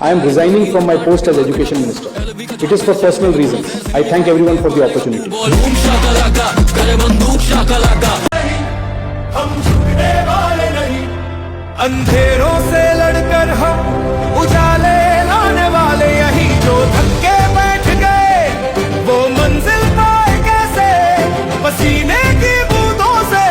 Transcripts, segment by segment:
I am resigning from my post as Education Minister. It is for personal reasons. I thank everyone for the opportunity. अंधेरों से लड़कर हम उजाले लाने वाले, यही जो धक्के बैठ गए वो मंजिल पाए कैसे, पसीने की बूंदों से।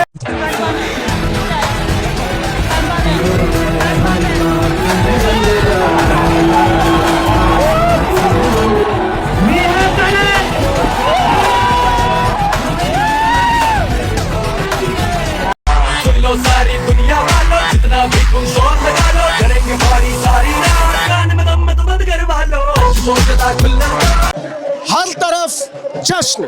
सारी दुनिया वालों जितना भी तुम शोर लगा लो, करेंगे हमारी सारी रात, कान में दम मत बंद करवा लो, सोचता खुलना। हर तरफ जश्न,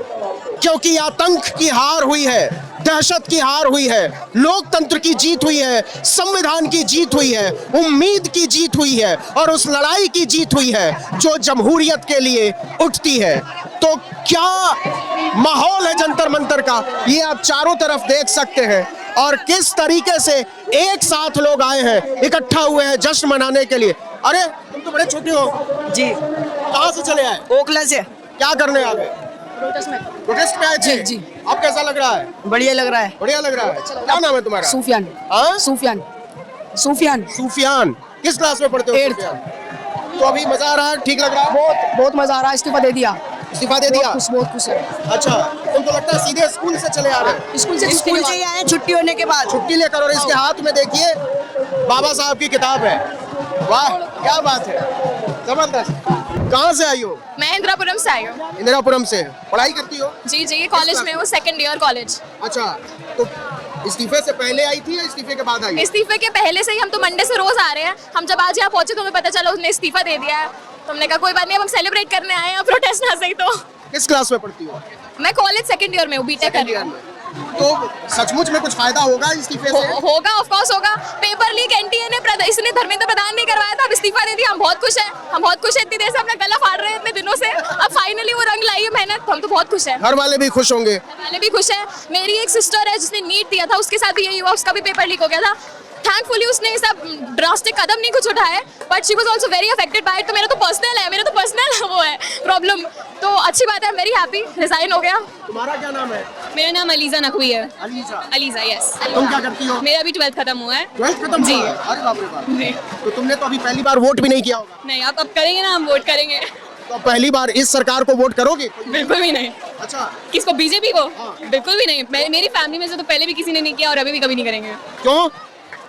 क्योंकि आतंक की हार हुई है, दहशत की हार हुई है, लोकतंत्र की जीत हुई है, संविधान की जीत हुई है, उम्मीद की जीत हुई है और उस लड़ाई की जीत हुई है जो जमहूरियत के लिए उठती है। तो क्या माहौल है जंतर मंतर का, ये आप चारों तरफ देख सकते हैं और किस तरीके से एक साथ लोग आए हैं, इकट्ठा हुए हैं जश्न मनाने के लिए। अरे तुम तो बड़े छोटे हो जी। कहाँ से चले आए? ओखला से। क्या करने आ गए? प्रोटेस्ट पे आए थे? जी। अब कैसा लग रहा है? बढ़िया लग रहा है। बढ़िया लग रहा है। क्या नाम है तुम्हारा? सूफियान। हाँ? सूफियान। सूफियान। सूफियान। किस क्लास में पढ़ते हो? 8th। सूफियान? तो अभी मजा आ रहा है, ठीक लग रहा है? बहुत बहुत मजा आ रहा है। इस्तीफा दे दिया। इस्तीफा दे दिया? बहुत खुश है। अच्छा, तुमको लगता है सीधे स्कूल से चले आ रहे हैं? स्कूल से ही आए हैं छुट्टी होने के बाद। छुट्टी लेकर, और इसके हाथ में देखिए बाबा साहब की किताब है। वाह क्या बात है, जबरदस्त। कहाँ से आई हो? मैं इंदिरापुरम से आई हूँ। इंदिरापुरम से। पढ़ाई करती हो? जी जी, ये कॉलेज में हूँ, 2nd ईयर कॉलेज। अच्छा, तो इस्तीफे से पहले आई थी या इस्तीफे के बाद आई? इस्तीफे के पहले से ही, हम तो मंडे से रोज आ रहे हैं। हम जब आज यहाँ पहुंचे तो हमें पता चला उसने इस्तीफा दे दिया है, तो हमने कहा कोई बात नहीं, अब हम सेलिब्रेट करने आए हैं, प्रोटेस्ट ना सही। तो किस क्लास में पढ़ती हो? मैं कॉलेज 2nd ईयर में हूँ, बीटेक कर रही हूँ। तो सचमुच में कुछ फायदा होगा इस्तीफे से? होगा, ऑफ कोर्स होगा। पेपर लीक एनटीए ने इसने धर्मेंद्र प्रधान ने करवाया था, अब इस्तीफा दे दिया। हम बहुत खुश हैं, हम बहुत खुश हैं। इतनी देर से अपना गला फाड़ रहे हैं इतने दिनों से, अब फाइनली वो रंग लाई है मेहनत, हम तो बहुत खुश हैं। घर वाले भी खुश होंगे? घर वाले भी खुश हैं। मेरी एक सिस्टर है जिसने नीट दिया था, उसके साथ भी यही हुआ, उसका भी पेपर लीक हो गया था। थैंकफुली उसने ये सब ड्रास्टिक कदम नहीं कुछ उठाया, but she was also very affected by it. तो मेरा तो पर्सनल वो है प्रॉब्लम। तो अच्छी बात है, वेरी हैप्पी, रिजाइन हो गया। तुम्हारा क्या नाम है? मेरा नाम अलीजा नकवी है। ELISA, yes. तुम क्या करती हो? मेरा भी 12th खत्म हुआ है। 12th खत्म जी। हुआ है? अरे बाप रे बाप। जी। तो तुमने तो अभी पहली बार वोट भी नहीं किया होगा? नहीं, अब करेंगे ना, हम वोट करेंगे। तो पहली बार इस सरकार को वोट करोगे? बिल्कुल भी नहीं। अच्छा, किसको? बीजेपी को? बिल्कुल भी नहीं। मेरी फैमिली में से तो पहले भी किसी ने नहीं किया और अभी भी कभी नहीं करेंगे। क्यों?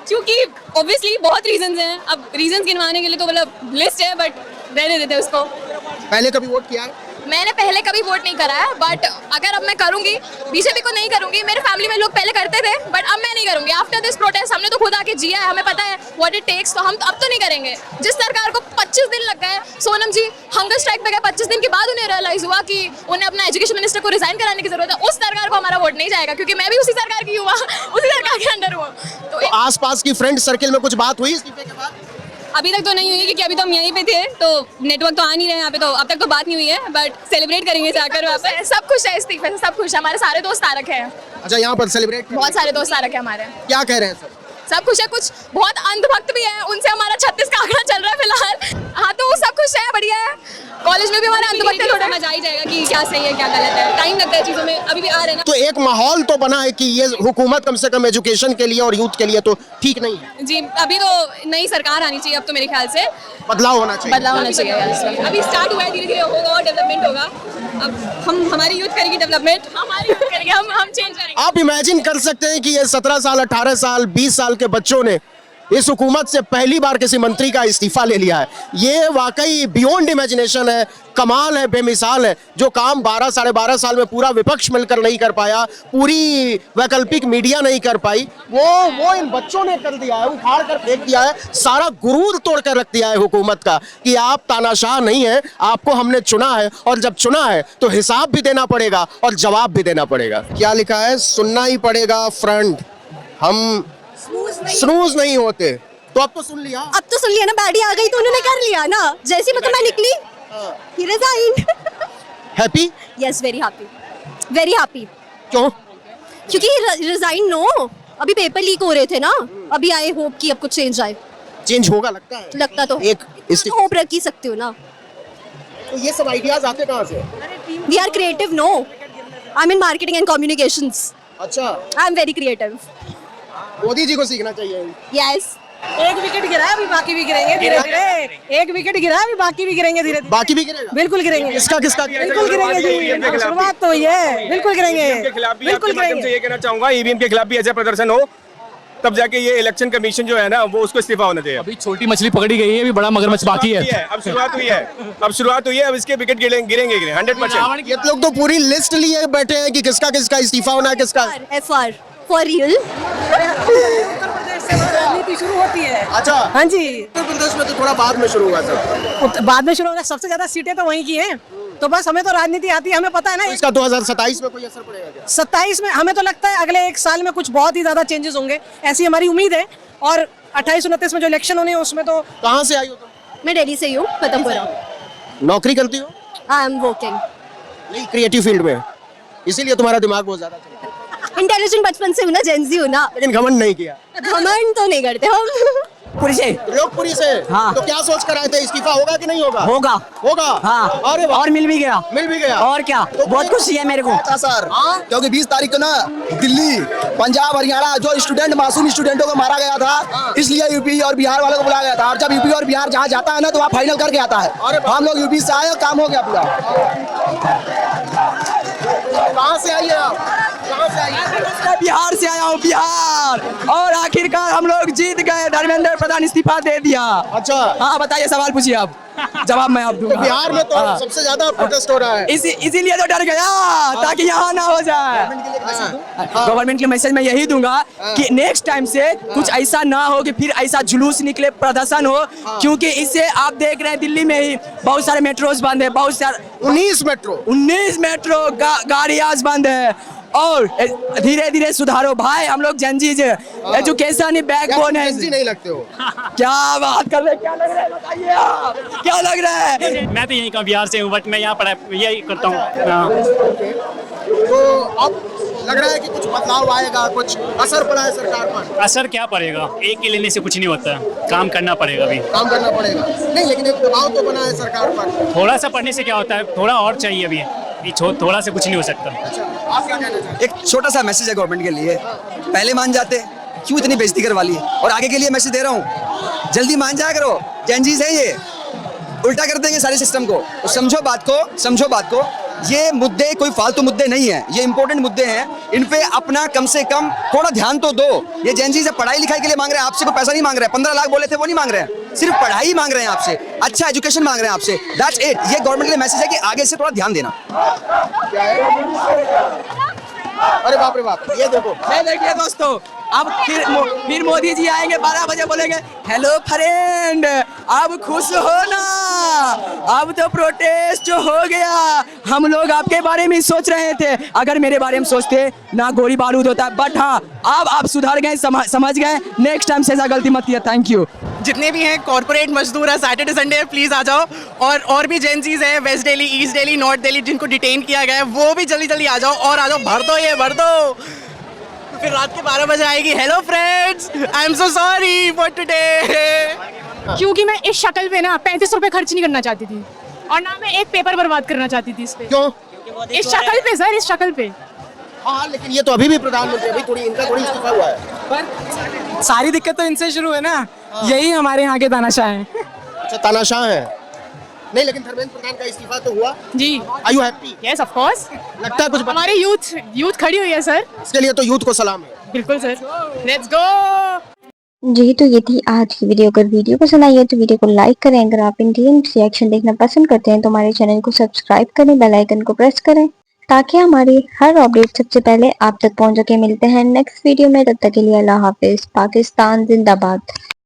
क्योंकि ऑब्वियसली बहुत रीजंस हैं। अब रीजंस गिनवाने के लिए तो मतलब लिस्ट है, बट रहने देते उसको। पहले कभी वोट किया है? मैंने पहले कभी वोट नहीं करा है, बट अगर अब मैं करूंगी, बीजेपी को नहीं करूंगी। मेरे फैमिली में लोग पहले करते थे, बट अब मैं नहीं करूंगी। आफ्टर दिस प्रोटेस्ट हमने तो खुद आके जिया है, हमें पता है व्हाट इट टेक्स। तो हम अब तो नहीं करेंगे। जिस सरकार को 25 दिन लग गए, सोनम जी हंगर स्ट्राइक पे गए, 25 दिन के बाद उन्हें रियलाइज हुआ कि उन्हें अपना एजुकेशन मिनिस्टर को रिजाइन कराने की जरूरत है। उस सरकार को हमारा वोट नहीं जाएगा, क्योंकि मैं भी उसी सरकार की हुआ, उसी सरकार के अंडर हूँ। तो आसपास की फ्रेंड सर्किल में कुछ बात हुई इस्तीफे के बाद? अभी तक तो नहीं हुई, क्योंकि अभी तो हम यहीं पे थे, तो नेटवर्क तो आ नहीं रहे यहाँ पे, तो अब तक तो बात नहीं हुई है, बट सेलिब्रेट करेंगे जाकर वहाँ पे। सब खुश है इस्तीफे से, सब खुश है। हमारे सारे दोस्त आ रखे हैं। अच्छा, यहाँ पर सेलिब्रेट? बहुत सारे दोस्त आ रखे हैं हमारे। क्या कह रहे हैं सर? सब खुश है। कुछ बहुत अंधभक्त भी है, उनसे हमारा 36 का आंकड़ा चल रहा है फिलहाल। हाँ, तो वो सब खुश है, बढ़िया है। कॉलेज में भी हमारे अंधभक्त थोड़ा मजा ही जाएगा कि क्या सही है क्या गलत है। टाइम लगता है चीजों में, अभी भी आ रहे हैं ना। तो एक माहौल तो बना है कि ये हुकूमत कम से कम एजुकेशन के लिए और यूथ के लिए तो ठीक नहीं है। जी, अभी तो नई सरकार आनी चाहिए अब तो मेरे ख्याल से। बदलाव होना चाहिए। बदलाव होना चाहिए। अभी स्टार्ट हुआ है, धीरे धीरे होगा और डेवलपमेंट होगा। अब हमारी यूथ करेगी डेवलपमेंट, हमारी यूथ करेंगे, हम चेंज करेंगे। आप इमेजिन कर सकते हैं कि ये 17 साल 18 साल 20 साल के बच्चों ने इस हुकूमत से पहली बार किसी मंत्री का इस्तीफा ले लिया है। ये वाकई बियॉन्ड इमेजिनेशन है, कमाल है, बेमिसाल है। जो काम 12 साढ़े 12 साल में पूरा विपक्ष मिलकर नहीं कर पाया, पूरी वैकल्पिक मीडिया नहीं कर पाई, वो इन बच्चों ने कर दिया है, उखाड़ कर फेंक दिया है। सारा गुरूर तोड़ कर रख दिया है हुकूमत का कि आप तानाशाह नहीं है, आपको हमने चुना है, और जब चुना है तो हिसाब भी देना पड़ेगा और जवाब भी देना पड़ेगा। क्या लिखा है? सुनना ही पड़ेगा फ्रंट, हम स्नूज नहीं होते। तो अब तो सुन लिया। अब तो सुन लिया ना, बैडी आ गई तो उन्होंने कर लिया ना। जैसे मतलब मैं निकली, he resigned। Happy? Yes, very happy, very happy। क्यों? क्योंकि रिजाइन नो, अभी पेपर लीक हो रहे थे ना, अभी आई होप कि अब कुछ चेंज आए। चेंज होगा लगता है? लगता तो एक इस्तीफा, होप रख ही सकती हूँ ना. तो ये सब आइडियाज आते कहाँ से? We are creative, no. I'm in marketing and communications. अच्छा, I'm very creative. Modi ji को सीखना चाहिए. Yes. एक विकेट गिरा है, अभी बाकी भी गिरेंगे धीरे धीरे. एक विकेट गिरा है, अभी बाकी भी गिरेंगे धीरे धीरे. बाकी भी गिरेगा? बिल्कुल गिरेंगे. किसका किसका? बिल्कुल गिरेंगे जी. शुरुआत तो ये है. बिल्कुल गिरेंगे. के खिलाफ भी बिल्कुल आपके माध्यम से गिरेंगे. ये कहना चाहूंगा, ईवीएम के खिलाफ भी ऐसा प्रदर्शन हो, तब जाके ये इलेक्शन कमीशन जो है ना वो उसको इस्तीफा होना चाहिए. अभी छोटी मछली पकड़ी गई है, अभी बड़ा मगरमच्छ बाकी है. अब शुरुआत हुई है, अब इसके विकेट गिरेंगे 100%. ये लोग तो पूरी लिस्ट लिए बैठे हैं कि किसका किसका इस्तीफा होना है, किसका. FR. For real. Uttar Pradesh से राजनीति शुरू होती है. अच्छा, हाँ जी. उत्तर प्रदेश में तो थोड़ा बाद में शुरू हुआ सब. बाद में शुरू होगा. सबसे ज्यादा सीटें तो वहीं की हैं. तो बस हमें तो राजनीति आती है, हमें पता है ना. इसका 2027 में कोई असर पड़ेगा क्या? 27 में हमें तो लगता है अगले एक साल में कुछ बहुत ही ज्यादा चेंजेस होंगे, ऐसी हमारी उम्मीद है. और 28-29 में जो इलेक्शन होने हैं उसमें तो. कहाँ से आई हो तुम? मैं दिल्ली से ही हूँ, खत्मपुरा. नौकरी करती हो? I am working. नहीं, क्रिएटिव फील्ड में, इसीलिए तुम्हारा दिमाग बहुत ज्यादा चलता है. इंटेलिजेंट बचपन से हूँ ना, जेंजी हूँ ना. लेकिन घमंड नहीं किया. घमंड तो नहीं करते हम. पुरी से लोकपुरी से. हाँ. तो क्या सोच कर आए थे, इस्तीफा होगा कि नहीं होगा? होगा. होगा. हाँ. अरे वाह. और मिल भी गया. मिल भी गया. और क्या, तो बहुत खुशी है मेरे को. सर, क्योंकि 20 तारीख को ना दिल्ली, पंजाब, हरियाणा जो स्टूडेंट, मासूम स्टूडेंटों को मारा गया था, इसलिए यूपी और बिहार वालों को बुलाया गया था. और जब यूपी और बिहार जहाँ जाता है ना तो वहाँ फाइनल करके आता है. हम लोग यूपी से आए और काम हो गया पूरा. कहाँ से आई है आप? कहाँ से आई है? मैं बिहार से आया हूँ, बिहार. और आखिरकार हम लोग जीत गए. धर्मेंद्र प्रधान इस्तीफा दे दिया. अच्छा. हाँ, बताइए, सवाल पूछिए आप, जवाब मैं आप दूंगा. बिहार में तो हाँ. सबसे ज्यादा प्रोटेस्ट हो रहा है. इसीलिए तो डर गया, ताकि यहाँ ना हो जाए. गवर्नमेंट के मैसेज में यही दूंगा कि नेक्स्ट टाइम से कुछ ऐसा ना हो कि फिर ऐसा जुलूस निकले, प्रदर्शन हो. क्योंकि इससे आप देख रहे हैं दिल्ली में ही बहुत सारे मेट्रोज बंद है, बहुत सारे 19 मेट्रो गाड़ी आज बंद है. और धीरे धीरे सुधारो भाई. हम लोग जनजीज, एजुकेशन ही बैकबोन है. नहीं लगते हो? क्या बात कर रहे हैं, क्या लग रहा है, बताइए आप, क्या लग रहा है? मैं तो यहीं का बिहार से हूँ, बट मैं यहाँ पढ़ाई यही करता हूँ. तो अब लग रहा है कि कुछ बदलाव आएगा, कुछ असर पड़ा है सरकार पर? असर क्या पड़ेगा, एक के लेने से कुछ नहीं होता, काम करना पड़ेगा. अभी काम करना पड़ेगा. नहीं, लेकिन एक दबाव तो बना है सरकार पर. थोड़ा सा पढ़ने से क्या होता है, थोड़ा और चाहिए. अभी थोड़ा से कुछ नहीं हो सकता. आप क्या कहना चाहते हैं? एक छोटा सा मैसेज है गवर्नमेंट के लिए, पहले मान जाते, क्यों इतनी बेइज्जती करवा ली. और आगे के लिए मैसेज दे रहा हूँ, जल्दी मान जाया करो. जेनजीज है ये, उल्टा कर देंगे सारे सिस्टम को. तो समझो बात को. ये मुद्दे कोई फालतू मुद्दे नहीं है, ये इंपॉर्टेंट मुद्दे हैं. इन पे अपना कम से कम थोड़ा ध्यान तो दो. ये जेनजीज पढ़ाई लिखाई के लिए मांग रहे हैं आपसे, कोई पैसा नहीं मांग रहे हैं. 15 लाख बोले थे वो नहीं मांग रहे हैं, सिर्फ पढ़ाई मांग रहे हैं आपसे, अच्छा एजुकेशन मांग रहे हैं आपसे. That's it. ये गवर्नमेंट के लिए मैसेज है कि आगे से थोड़ा ध्यान देना. अरे बाप रे बाप, ये देखो. देखिए दोस्तों, अब फिर मोदी जी आएंगे 12 बजे, बोलेंगे हेलो फ्रेंड, अब खुश हो ना, अब तो प्रोटेस्ट जो हो गया. हम लोग आपके बारे में सोच रहे थे, अगर मेरे बारे में सोचते ना गोली बारूद होता. बट हाँ, अब आप सुधर गए, समझ गए. नेक्स्ट टाइम से ऐसा गलती मत किया. Thank you. जितने भी हैं कॉर्पोरेट मजदूर है, सैटरडे संडे प्लीज आ जाओ. और भी जेनजीज है, west Delhi, east Delhi, north Delhi, जिनको डिटेन किया गया है, वो भी जल्दी जल्दी आ जाओ. और आ जाओ, भर दो. फिर रात के 12 बजे आएगी. Hello friends, I am so sorry for today. क्योंकि मैं इस शक्ल पे ना 35 रुपए खर्च नहीं करना चाहती थी, और ना मैं एक पेपर बर्बाद करना चाहती थी इस पे. क्यों? इस शक्ल पे सर, इस शक्ल पे. हाँ, लेकिन ये तो अभी भी प्रधानमंत्री, अभी थोड़ी इनका थोड़ी इस्तीफा हुआ है. पर सारी दिक्कत तो इनसे शुरू है ना. यही हमारे यहाँ के तानाशाह हैं. अच्छा, तानाशाह है. नहीं, लेकिन धर्मेंद्र प्रधान का इस्तीफा तो हुआ. जी. Are you happy? Yes of course. लगता है कुछ हमारे यूथ खड़ी हुई है सर. इसके लिए तो यूथ को सलाम है. बिल्कुल सर. Let's go. जी, तो ये थी आज की वीडियो. अगर वीडियो पसंद आई है तो वीडियो को लाइक करें. अगर आप इंडियन रिएक्शन देखना पसंद करते हैं तो हमारे चैनल को सब्सक्राइब करें, बेल आइकन को प्रेस करें, ताकि हमारी हर अपडेट सबसे पहले आप तक पहुंच सके. मिलते हैं नेक्स्ट वीडियो में, तब तक के लिए अल्लाह हाफिज. पाकिस्तान जिंदाबाद.